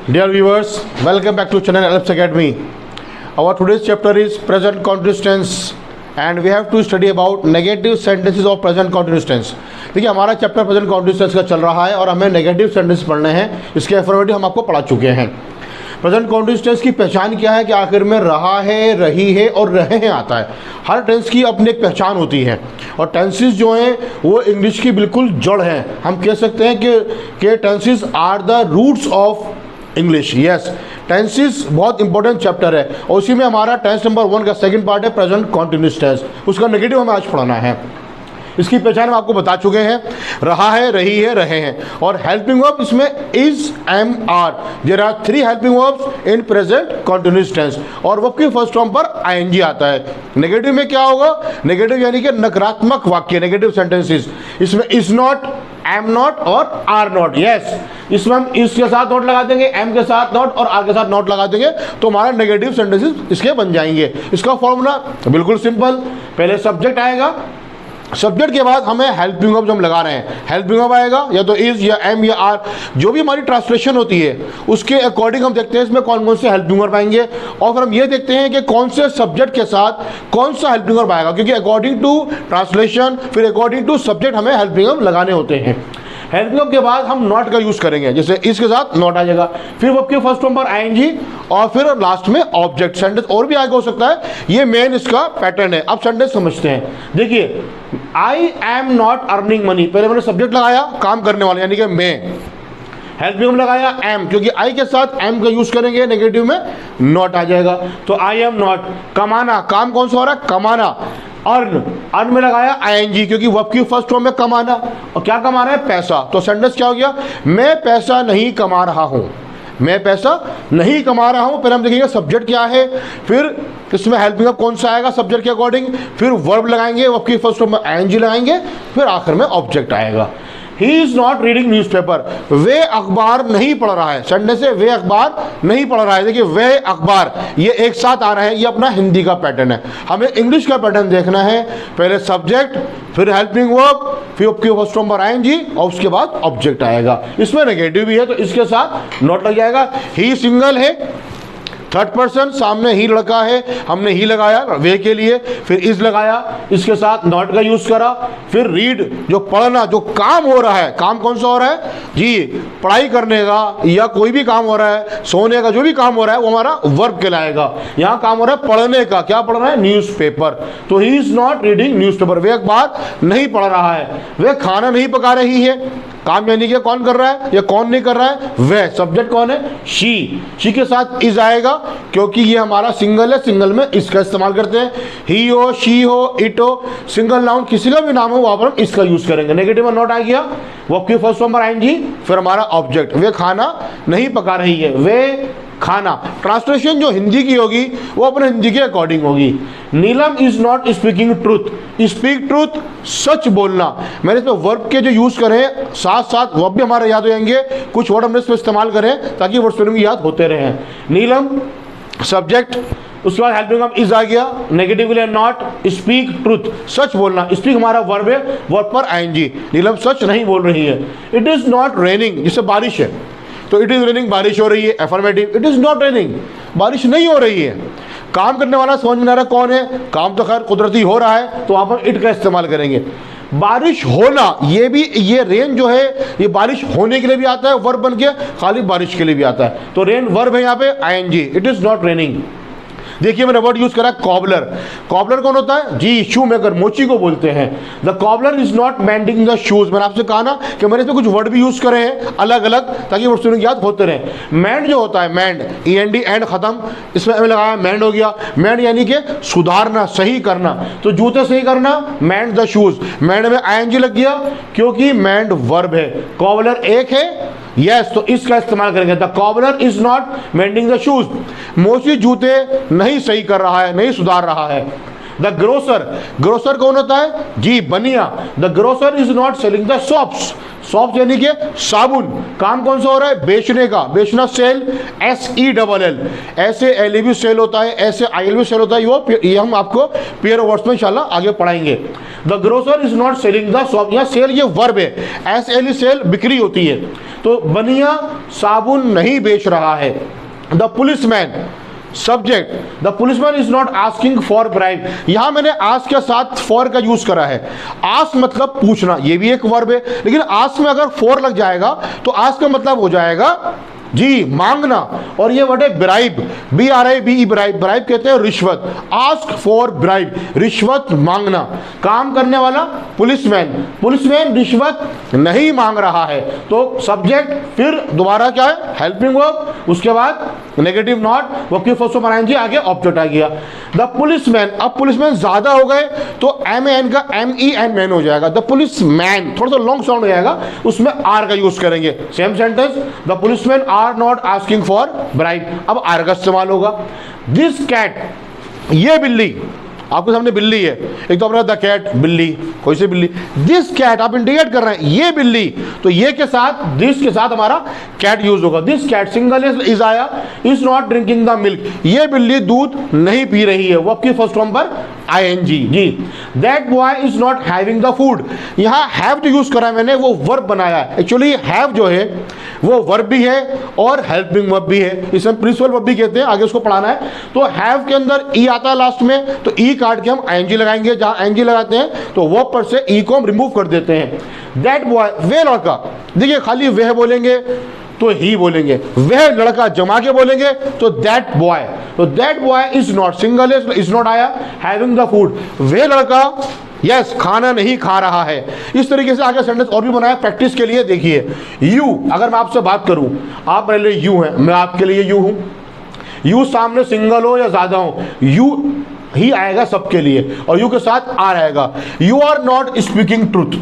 Dear viewers, welcome back to channel Aleps Academy. Our today's chapter is present continuous tense and we have to study about negative sentences of present continuous tense. देखिए हमारा chapter present continuous tense का चल रहा है और हमें negative sentence पढ़ने हैं. इसके अफर्मेटिव हम आपको पढ़ा चुके हैं. प्रेजेंट कंटिन्यूअस टेंस की पहचान क्या है कि आखिर में रहा है, रही है और रहे हैं आता है. हर टेंस की अपनी एक पहचान होती है और टेंसेस जो हैं वो इंग्लिश की बिल्कुल जड़ हैं. हम कह सकते हैं कि tenses are the roots of English. Yes, tenses बहुत इंपॉर्टेंट चैप्टर है और उसी में हमारा टेंस नंबर 1 का सेकंड पार्ट है प्रेजेंट कंटिन्यूअस टेंस. उसका नेगेटिव हमें आज पढ़ना है. इसकी पहचान हम आपको बता चुके हैं. रहा है, रही है, रहे हैं. और हेल्पिंग वर्ब इसमें is, am, are. There are 3 helping verbs in present continuous tense और वर्ब की फर्स्ट फॉर्म पर आईएनजी आता है. नेगेटिव में क्या होगा? नेगेटिव यानी कि नकारात्मक वाक्य, नेगेटिव सेंटेंसेस. इसमें इज नॉट, एम नॉट और आर नॉट. यस, इसमें हम इस के साथ नॉट लगा देंगे, एम के साथ नॉट और आर के साथ नॉट लगा देंगे तो हमारा नेगेटिव सेंटेंसेस इसके बन जाएंगे. इसका फॉर्मूला बिल्कुल सिंपल. पहले सब्जेक्ट आएगा, सब्जेक्ट के बाद हमें हेल्पिंग वर्ब जो हम लगा रहे हैं, हेल्पिंग वर्ब आएगा या तो इज या एम या आर, जो भी हमारी ट्रांसलेशन होती है उसके अकॉर्डिंग हम देखते हैं इसमें कौन कौन से हेल्पिंग वर्ब आएंगे और फिर हम ये देखते हैं कि कौन से सब्जेक्ट के साथ कौन सा हेल्पिंग वर्ब आएगा, क्योंकि अकॉर्डिंग टू ट्रांसलेशन फिर अकॉर्डिंग टू सब्जेक्ट हमें हेल्पिंग वर्ब लगाने होते हैं. हेल्पिंग वर्ब के बाद हम नॉट का यूज करेंगे, जैसे इसके साथ नॉट आ जाएगा, फिर वर्ब के फर्स्ट फॉर्म पर आईएनजी और फिर लास्ट में ऑब्जेक्ट. सेंटेंस और भी आगे हो सकता है, ये मेन इसका पैटर्न है. अब सेंटेंस समझते हैं. देखिए, आई एम नॉट अर्निंग मनी, पहले मैंने सब्जेक्ट लगाया काम करने वाला यानी कि मैं. हेल्पिंग वर्ब लगाया एम, क्योंकि आई के साथ एम का यूज करेंगे, नेगेटिव में नॉट आ जाएगा. तो आई एम नॉट. कमाना, काम कौन सा हो रहा है? कमाना. अर्न, अर्न में लगाया आईएनजी क्योंकि वर्ब की फर्स्ट फॉर्म में कमाना और क्या कमा रहा है? पैसा. तो सेंटेंस क्या हो गया? मैं पैसा नहीं कमा रहा हूं. मैं पैसा नहीं कमा रहा हूं. पहले हम देखेंगे सब्जेक्ट क्या है, फिर इसमें हेल्पिंग वर्ब कौन सा आएगा सब्जेक्ट के अकॉर्डिंग, फिर वर्ब लगाएंगे, वर्ब की फर्स्ट फॉर्म में आईएनजी लगाएंगे, फिर आखिर में ऑब्जेक्ट आएगा. He is not reading newspaper, वे अखबार नहीं पढ़ रहा है. संडे से वे अखबार नहीं पढ़ रहा है. देखिए, वे अखबार ये एक साथ आ रहे हैं, ये अपना हिंदी का पैटर्न है. हमें इंग्लिश का पैटर्न देखना है. पहले सब्जेक्ट, फिर हेल्पिंग वर्ब, फिर उसके फर्स्ट फॉर्म पर आईएनजी और उसके बाद ऑब्जेक्ट आएगा. इसमें नेगेटिव भी है तो इसके साथ नॉट लग जाएगा. ही सिंगल है, थर्ड पर्सन, सामने ही लड़का है, हमने ही लगाया वे के लिए, फिर इज लगाया, इसके साथ नॉट का यूज करा. फिर रीड, जो पढ़ना, जो काम हो रहा है, काम कौन सा हो रहा है जी? पढ़ाई करने का या कोई भी काम हो रहा है, सोने का जो भी काम हो रहा है वो हमारा वर्ब कहलाएगा. यहाँ काम हो रहा है पढ़ने का, क्या पढ़ रहा है? न्यूज़पेपर. तो he is not reading newspaper, वे अखबार नहीं पढ़ रहा है. वे खाना नहीं पका रही है. काम यानी कि कौन कर रहा है या कौन नहीं कर रहा है? वह. सब्जेक्ट कौन है? शी. शी के साथ इज आएगा क्योंकि ये हमारा सिंगल है, सिंगल में इसका इस्तेमाल करते हैं. ही हो, शी हो, इट हो, सिंगल नाउन किसी का भी नाम हो वहां पर हम इसका यूज करेंगे. नेगेटिव में नॉट आ गया, वो आपके फर्स्ट फॉर्म पर आएंगी, फिर हमारा ऑब्जेक्ट. वे खाना नहीं पका रही है, वे खाना. ट्रांसलेशन जो हिंदी की होगी वो अपने हिंदी के अकॉर्डिंग होगी. Neelam is not speaking truth, speak truth, सच बोलना. मैंने इसमें वर्ब के जो यूज करें साथ साथ वर्ब भी हमारे याद हो जाएंगे. कुछ वर्ड हमने इसमें इस्तेमाल करें ताकि वर्ड स्पेलिंग याद होते रहे. नीलम सब्जेक्ट, उसके बाद हेल्पिंग वर्ब इज आ गया, नेगेटिव के लिए नॉट, स्पीक ट्रूथ, सच बोलना. स्पीक हमारा वर्ब है, वर्ब पर आईएनजी. नीलम सच नहीं बोल रही है. इट इज नॉट रेनिंग, जिससे बारिश है तो इट इज रेनिंग, बारिश हो रही है. Affirmative. It is not raining, बारिश नहीं हो रही है. काम करने वाला समझ में आ रहा है कौन है? काम तो खैर कुदरती हो रहा है तो वहां पर इट का इस्तेमाल करेंगे. बारिश होना, ये भी, ये रेन जो है ये बारिश होने के लिए भी आता है वर्ब बन के, खाली बारिश के लिए भी आता है. तो रेन वर्ब है यहाँ पे ING. It is not raining. देखिए मैंने वर्ड यूज करा कॉबलर. कॉबलर कौन होता है जी? शू मेकर, मोची को बोलते हैं. The cobbler is not mending the shoes. मैंने आपसे कहा ना कि मैंने इसमें कुछ वर्ड भी यूज करे हैं अलग अलग ताकि वर्ड स्पेलिंग याद होते रहे. मैंड जो होता है, मैंड, ईएनडी, एंड खत्म, इसमें हमें लगाया मैंड हो गया. मैंड यानी कि सुधारना, सही करना. तो जूते सही करना, मैंड द शूज. मैंड में आईएनजी लग गया क्योंकि मैंड वर्ब है. कॉबलर एक है, यस, तो इसका इस्तेमाल करेंगे. The cobbler is not mending the shoes. मोची जूते नहीं सही कर रहा है, नहीं सुधार रहा है. द ग्रोसर, ग्रोसर कौन होता है जी? बनिया. The grocer is not selling the soaps. Soft यानी कि साबुन. काम कौन सा हो रहा है? बेचने का. बेचना, सेल, SELL. ऐसे एल भी सेल होता है, ऐसे IL भी सेल होता है. ये हम आपको पेयर ऑफ वर्ड्स में इंशाल्लाह आगे पढ़ाएंगे. The grocer is not selling the shop. यहाँ सेल ये वर्ब है, SLE सेल बिक्री होती है. तो बनिया साबुन नहीं बेच रहा है। The policeman, subject, the policeman is not asking for bribe. यहां मैंने आस्क के साथ फॉर का यूज करा है। आस्क मतलब पूछना, ये भी एक वर्ब है, लेकिन आस्क में अगर फॉर लग जाएगा तो आस्क का मतलब हो जाएगा जी मांगना। और ये वर्ड है ब्राइब, BRIBE, ब्राइब। ब्राइब कहते हैं रिश्वत। आस्क फॉर ब्राइब, रिश्वत मांगना। काम करने वाला पुलिसमैन, पुलिसमैन रिश्वत नहीं मांग रहा है। तो सब्जेक्ट, फिर दोबारा क्या है हेल्पिंग वर्ब, उसके बाद नेगेटिव नॉट, वर्ब की फर्स्ट फॉर्म बनाएंगे, आगे ऑब्जेक्ट आ गया। द पुलिसमैन, अब पुलिसमैन ज्यादा हो गए तो MAN का MEN मैन हो जाएगा। द पुलिसमैन थोड़ा सा लॉन्ग साउंड हो जाएगा, उसमें आर का यूज करेंगे। Same sentence, the policeman are not asking for bribe, अब आर का इस्तेमाल होगा। दिस कैट, ये बिल्ली, आपके सामने बिल्ली है, एक तो अपना द कैट बिल्ली, कोई सी बिल्ली। दिस कैट आप इंडिकेट कर रहे हैं ये बिल्ली, तो ये के साथ दिस के साथ हमारा कैट यूज होगा। दिस कैट सिंगल इज आया, is not drinking the milk, ये बिल्ली दूध नहीं पी रही है, वो आपकी फर्स्ट फॉर्म पर ING जी। That boy is not having the food, यहाँ हैव जो यूज करा है मैंने वो वर्ब बनाया है। एक्चुअली हैव जो है वो वर्ब भी है और हेल्पिंग वर्ब भी है, इसे प्रिंसिपल वर्ब भी कहते हैं। आगे उसको पढ़ाना है तो हैव के अंदर ई आता है लास्ट में, तो ई काट के हम ING लगाएंगे। जहां ING लगाते हैं तो वर्ब पर से ई को हम रिमूव कर देते हैं। दैट बॉय, वे लड़का, देखिए खाली वह बोलेंगे तो ही बोलेंगे, वह लड़का जमा के बोलेंगे तो दैट बॉय। तो that boy is not, single is not आया, हैविंग द फूड, वह लड़का यस खाना नहीं खा रहा है। इस तरीके से आगे सेंटेंस और भी बनाया प्रैक्टिस के लिए। देखिए यू, अगर मैं आपसे बात करूं, आप मेरे लिए यू हैं, मैं आपके लिए यू हूं। यू सामने सिंगल हो या ज्यादा हो, यू ही आएगा सबके लिए, और यू के साथ आर आएगा। You are not speaking truth,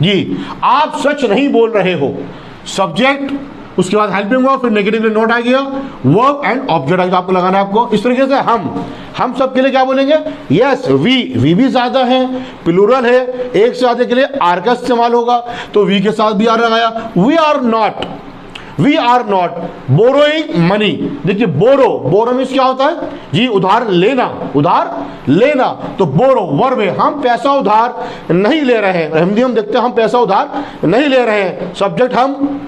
जी आप सच नहीं बोल रहे हो। सब्जेक्ट, उसके बाद हेल्पिंग वर्ब, फिर नेगेटिव नोट आ गया, वर्ब एंड ऑब्जेक्ट आगे आपको लगाना है आपको। इस तरीके से हम सब के लिए क्या बोलेंगे, यस वी भी ज्यादा है, प्लूरल है, एक से ज्यादा के लिए आर का इस्तेमाल होगा, तो वी के साथ भी आर लगाया। We are not borrowing money. देखिए बोरो मीन्स क्या होता है जी, उधार लेना, तो बोरो वर्ब है, हम पैसा उधार नहीं ले रहे हैं। हिंदी हम देखते हैं हम पैसा उधार नहीं ले रहे हैं। सब्जेक्ट हम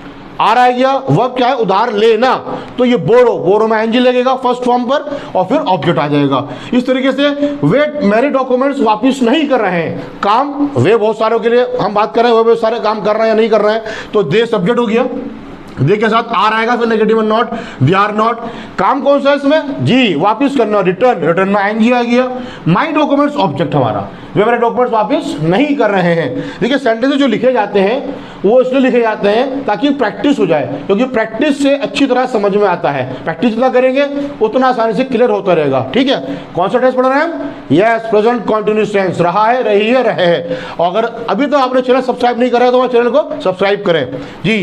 आ रहा गया, वर्ब क्या है उधार लेना, तो ये बोरो में ING लगेगा फर्स्ट फॉर्म पर और फिर ऑब्जेक्ट आ जाएगा। इस तरीके से वे मेरे डॉक्यूमेंट्स वापस नहीं कर रहे हैं। काम, वे बहुत सारों के लिए हम बात कर रहे हैं, वो बहुत सारे काम कर रहे हैं या नहीं कर रहे हैं, तो दे सब्जेक्ट हो गया, दे के साथ आर आएगा, फिर negative not, they are not. काम कौन सा है इसमें जी, वापस करना, रिटर्न में ING आ गया। माई डॉक्यूमेंट्स ऑब्जेक्ट हमारा, वे मेरे डॉक्यूमेंट्स वापस नहीं कर रहे हैं। देखिए सेंटेंस जो लिखे जाते हैं वो इसलिए लिखे जाते हैं ताकि प्रैक्टिस हो जाए, क्योंकि प्रैक्टिस से अच्छी तरह समझ में आता है। प्रैक्टिस जितना करेंगे उतना आसानी से क्लियर होता रहेगा। ठीक है, कौन सा टेंस पढ़ रहे हैं हम, यस प्रेजेंट कंटीन्यूअस टेंस, रहा है, रही है, रहे है। और अगर अभी तो आपने चैनल सब्सक्राइब नहीं करा है तो हमारे चैनल को सब्सक्राइब करें जी।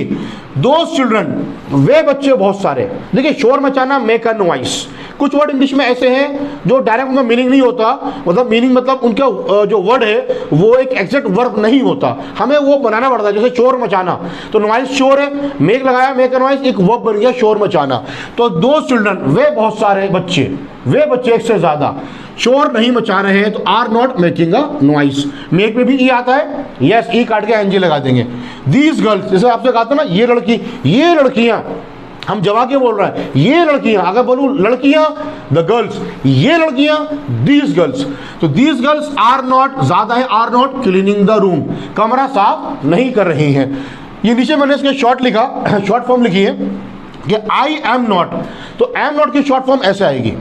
दोज चिल्ड्रन, वे बच्चे बहुत सारे। देखिए शोर मचाना, मेक अ नॉइस, कुछ वर्ड इंग्लिश में ऐसे हैं जो डायरेक्ट उनका मीनिंग नहीं होता, मतलब मीनिंग मतलब उनका जो वर्ड है वो एक एग्जैक्ट वर्ब नहीं होता, हमें वो बनाना पड़ता है। जैसे शोर मचाना, तो नॉइस शोर है, मेक लगाया, मेक अ नॉइस, एक वर्ब बन गया शोर मचाना। तो दो चिल्ड्रन, वे बहुत सारे बच्चे, वे बच्चे एक से ज्यादा शोर नहीं मचा रहे हैं, तो are not making a noise. Make में भी ई आता है, यस ई काट के ING लगा देंगे। दीज गर्ल्स, जैसे आपसे कहा था ना ये लड़की, ये लड़कियां, हम जमा के बोल रहे हैं ये लड़कियां, अगर बोलूं लड़कियां द गर्ल्स, ये लड़कियां दीज गर्ल्स, तो दीज गर्ल्स आर नॉट, ज्यादा है, are not cleaning the room, कमरा साफ नहीं कर रही हैं। ये नीचे मैंने इसके शॉर्ट लिखा, शॉर्ट फॉर्म लिखी है कि आई एम नॉट, तो एम नॉट की शॉर्ट फॉर्म ऐसे आएगी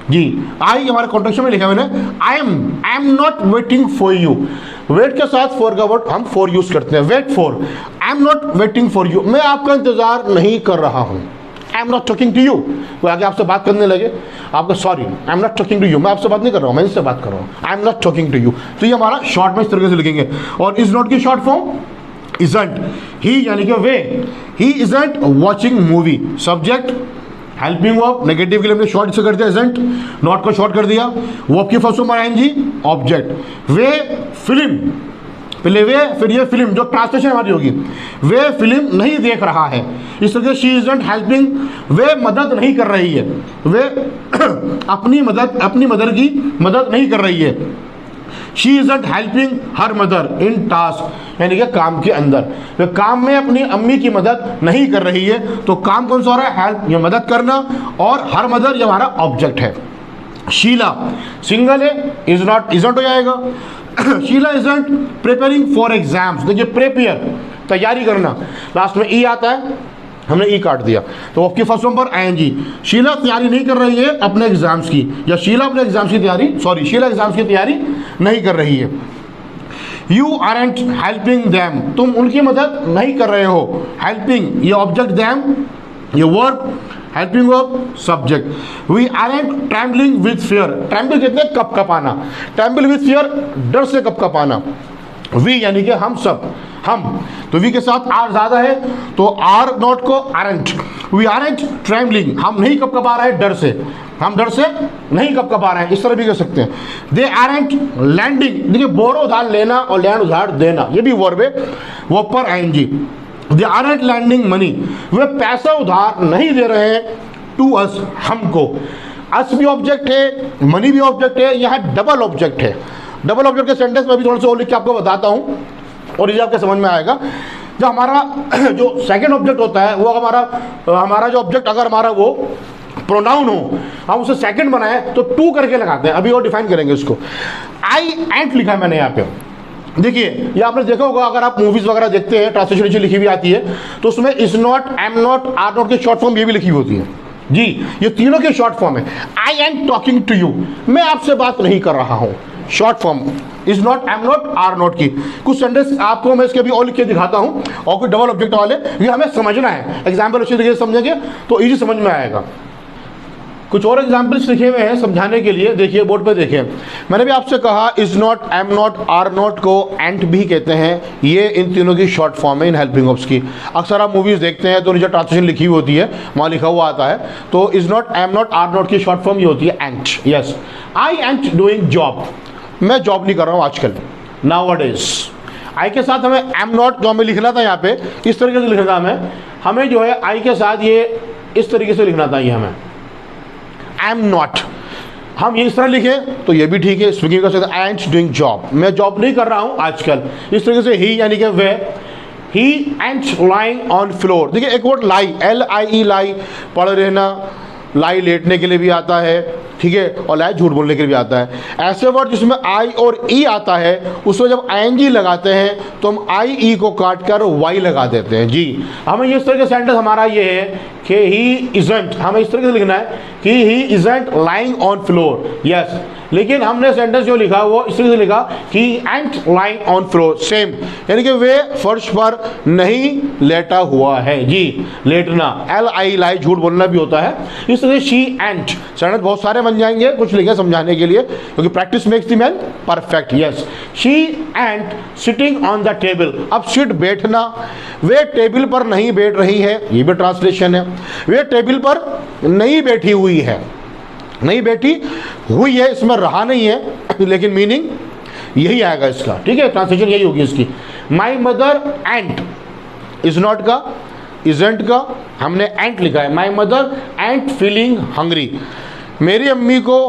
जी। आई हमारे कॉन्टेक्स्ट में लिखा मैंने, I am not waiting for you, wait के साथ फॉर का वर्ड हम फॉर यूज करते हैं, wait for, I am not waiting for you, मैं आपका इंतजार नहीं कर रहा हूं। I am not talking to you, कोई आगे आपसे बात करने लगे, आपको sorry I am not talking to you, मैं आपसे बात नहीं कर रहा हूं, मैं इससे बात कर रहा हूं, I am not talking to you. तो ये हमारा शॉर्ट में इस तरीके से लिखेंगे। और इज नॉट की शॉर्ट फॉर्म इजंट, ही यानी कि वे, he isn't watching movie, subject helping verb, negative के लिए हमने शॉर्ट से कर दिया इजंट, नॉट को शॉर्ट कर दिया, वर्ब की फर्स्ट फॉर्म ING, ऑब्जेक्ट। वे फिल्म, पहले वे फिर ये फिल्म, जो ट्रांसलेशन हमारी होगी, वे फिल्म नहीं देख रहा है। इस तरह से शी इजंट हेल्पिंग, वे मदद नहीं कर रही है, वे अपनी मदर की मदद नहीं कर रही है। She isn't helping her mother in task, यानी कि काम के अंदर, वे काम में अपनी अम्मी की मदद नहीं कर रही है। तो काम कौन सा हो रहा है? हेल्प, ये मदद करना, और हर मदर ये हमारा ऑब्जेक्ट है। शीला सिंगल है, इज नॉट इजंट हो जाएगा। Sheela isn't preparing for exams, देखिए प्रिपेयर तैयारी करना, लास्ट में ई आता है, हमने ई काट दिया, तो आपकी फर्स्ट फॉर्म पर आएंगी। शीला तैयारी नहीं कर रही है अपने एग्जाम्स की, या शीला अपने एग्जाम्स की तैयारी, सॉरी शीला एग्जाम्स की तैयारी नहीं कर रही है। यू आरंट हेल्पिंग दैम, तुम उनकी मदद नहीं कर रहे हो। हेल्पिंग ये ऑब्जेक्ट, दैम ये verb, helping verb subject. We aren't trembling with fear, tremble कहते हैं कप कपाना, ट्रैम्बल विथ फियर डर से कप कपाना। वी यानी कि हम सब, हम, तो वी के साथ आर ज्यादा है, तो आर नॉट को आरंट। वी आरंट ट्रैम्बलिंग, हम नहीं कप कपा रहे डर से, हम डर से नहीं कप कपा रहे हैं, इस तरह भी कह सकते हैं। दे आरंट लैंडिंग, देखिए बोरो उधार लेना और लैंड उधार देना, ये भी वर्ब है, वो पर आएंगी। दे आरंट लैंडिंग मनी, वे पैसा उधार नहीं दे रहे हैं टू अस, हमको। अस भी ऑब्जेक्ट है, मनी भी ऑब्जेक्ट है, यहाँ डबल ऑब्जेक्ट है। डबल ऑब्जेक्ट के सेंटेंस में भी थोड़ा सा और लिख के आपको बताता हूँ, और ये आपके समझ में आएगा। जब हमारा जो सेकंड ऑब्जेक्ट होता है वो हमारा जो ऑब्जेक्ट अगर हमारा वो प्रोनाउन हो, हम उसे सेकंड बनाए तो टू करके लगाते हैं, अभी और डिफाइन करेंगे इसको। आई एंट लिखा है मैंने यहाँ पे, देखिए ये आपने देखा होगा, अगर आप मूवीज वगैरह देखते हैं ट्रांसलेशन नीचे लिखी हुई आती है, तो उसमें is not, am not, are not के शॉर्ट फॉर्म ये भी लिखी हुई होती है जी, ये तीनों के शॉर्ट फॉर्म है। I am talking to you, मैं आपसे बात नहीं कर रहा हूँ, short form is not, am not, are not की। कुछ सेंटेंस आपको मैं इसके भी और लिख के दिखाता हूँ, और कुछ डबल ऑब्जेक्ट वाले, ये हमें समझना है, एग्जाम्पल अच्छी तरीके से समझेंगे तो इजी समझ में आएगा। कुछ और एग्जाम्पल्स लिखे हुए हैं समझाने के लिए, देखिए बोर्ड पे देखिए। मैंने भी आपसे कहा is not, am not, are not को एंट भी कहते हैं, ये इन तीनों की शॉर्ट फॉर्म है इन हेल्पिंग वर्ब्स की। अक्सर आप मूवीज देखते हैं तो नीचे ट्रांसलेशन लिखी हुई होती है, वहाँ लिखा हुआ आता है, तो is not, am not, are not की शॉर्ट फॉर्म ये होती है ain't. Yes, I ain't doing job, मैं जॉब नहीं कर रहा हूँ आजकल, नाउअडेज। आई के साथ हमें एम नॉट जो हमें लिखना था यहाँ पे, इस तरीके से लिखना था हमें जो है आई के साथ ये इस तरीके से लिखना था, ये हमें आई एम नॉट, हम ये इस तरह लिखें तो ये भी ठीक है, स्पीकिंग कर सकते हैं, आई एंट डूइंग जॉब, मैं जॉब नहीं कर रहा हूँ आजकल। इस तरीके से ही यानी कि वे, ही एंट लाइंग ऑन फ्लोर, देखिए एक वर्ड लाई, एल आई ई लाई, पढ़ रहना, लाई लेटने के लिए भी आता है, ठीक है, और लाई झूठ बोलने के लिए भी आता है। ऐसे वर्ड जिसमें आई और ई आता है उसमें जब आईएनजी लगाते हैं तो हम आई ई को काट कर वाई लगा देते हैं जी। हमें इस तरह का सेंटेंस हमारा ये है कि ही इजंट, हमें इस तरह से लिखना है कि he isn't lying on floor, yes, लेकिन हमने सेंटेंस जो लिखा वो इस तरह से लिखा कि एंट लाइंग ऑन फ्लोर, सेम, यानी कि वे फर्श पर नहीं लेटा हुआ है जी, लेटना, एल आई लाई झूठ बोलना भी होता है। इस तरह से शी एंट, सेंटेंस बहुत सारे बन जाएंगे, कुछ लिखे समझाने के लिए, क्योंकि practice makes the man perfect. Yes, she ant sitting on the table, अब सिट बैठना, वे टेबल पर नहीं बैठ रही है, ये भी ट्रांसलेशन है, वे टेबल पर नहीं बैठी हुई है, नहीं बैठी हुई है, इसमें रहा नहीं है, लेकिन मीनिंग यही आएगा इसका, ठीक है, ट्रांसलेशन यही होगी इसकी। My mother ant, is not का, इजेंट का हमने एंट लिखा है, my mother ant feeling hungry, मेरी अम्मी को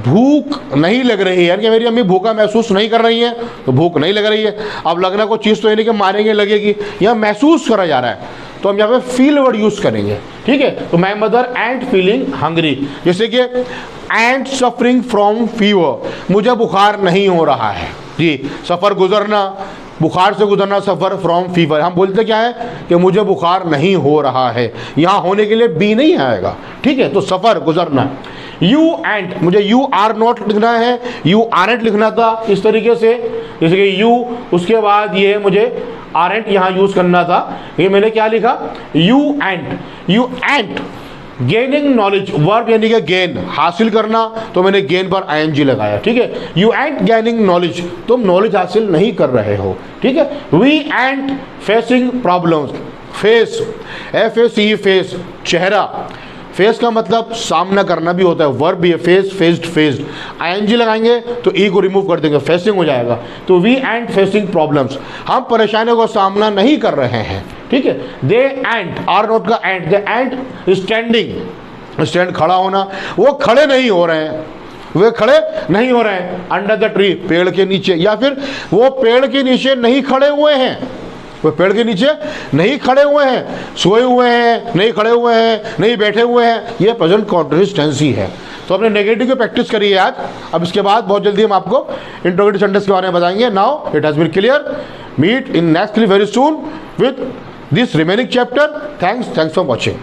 भूख नहीं लग रही है, यानी कि मेरी अम्मी भूखा महसूस नहीं कर रही है, तो भूख नहीं लग रही है। अब लगना कोई चीज़ तो ये नहीं कि मारेंगे लगेगी, यहाँ महसूस करा जा रहा है, तो हम यहाँ पे फील वर्ड यूज करेंगे, ठीक है। तो my mother and feeling hungry, जैसे कि एंड सफरिंग फ्रॉम फीवर, मुझे बुखार नहीं हो रहा है जी, सफ़र गुजरना, बुखार से गुजरना, सफ़र फ्रॉम फीवर, हम बोलते क्या है कि मुझे बुखार नहीं हो रहा है, यहाँ होने के लिए बी नहीं आएगा, ठीक है, तो सफ़र गुजरना। यू एंड, मुझे यू आर नॉट लिखना है, यू आर एंट लिखना था इस तरीके से, जैसे कि यू, उसके बाद ये मुझे आर एंट यहाँ यूज़ करना था, ये मैंने क्या लिखा, you ain't gaining knowledge, verb यानी कि गेन, हासिल करना, तो मैंने गेन पर आईएनजी लगाया, ठीक है। यू एंट गेनिंग नॉलेज, तुम नॉलेज हासिल नहीं कर रहे हो, ठीक है। We ain't facing problems, face, F A C, face, चेहरा, फेस का मतलब सामना करना भी होता है, वर्ब भी है, फेस, फेस्ड, फेस्ड, आईएनजी लगाएंगे तो ई को रिमूव कर देंगे, फेसिंग हो जाएगा। तो वी एंड फेसिंग प्रॉब्लम्स, हम परेशानियों का सामना नहीं कर रहे हैं, ठीक है। दे एंड, आर नॉट का and, they and standing, stand खड़ा होना, वो खड़े नहीं हो रहे हैं, वे खड़े नहीं हो रहे हैं। अंडर द ट्री, पेड़ के नीचे, या फिर वो पेड़ के नीचे नहीं खड़े हुए हैं, वो पेड़ के नीचे नहीं खड़े हुए हैं, सोए हुए हैं, नहीं खड़े हुए हैं, नहीं बैठे हुए हैं, ये प्रेजेंट कंटीन्यूअस टेंस ही है। तो हमने नेगेटिव की प्रैक्टिस करी है आज। अब इसके बाद बहुत जल्दी हम आपको इंट्रोगेटिव सेंटेंस के बारे में बताएंगे। Now it has been clear. Meet in next very soon with this remaining chapter. Thanks for watching.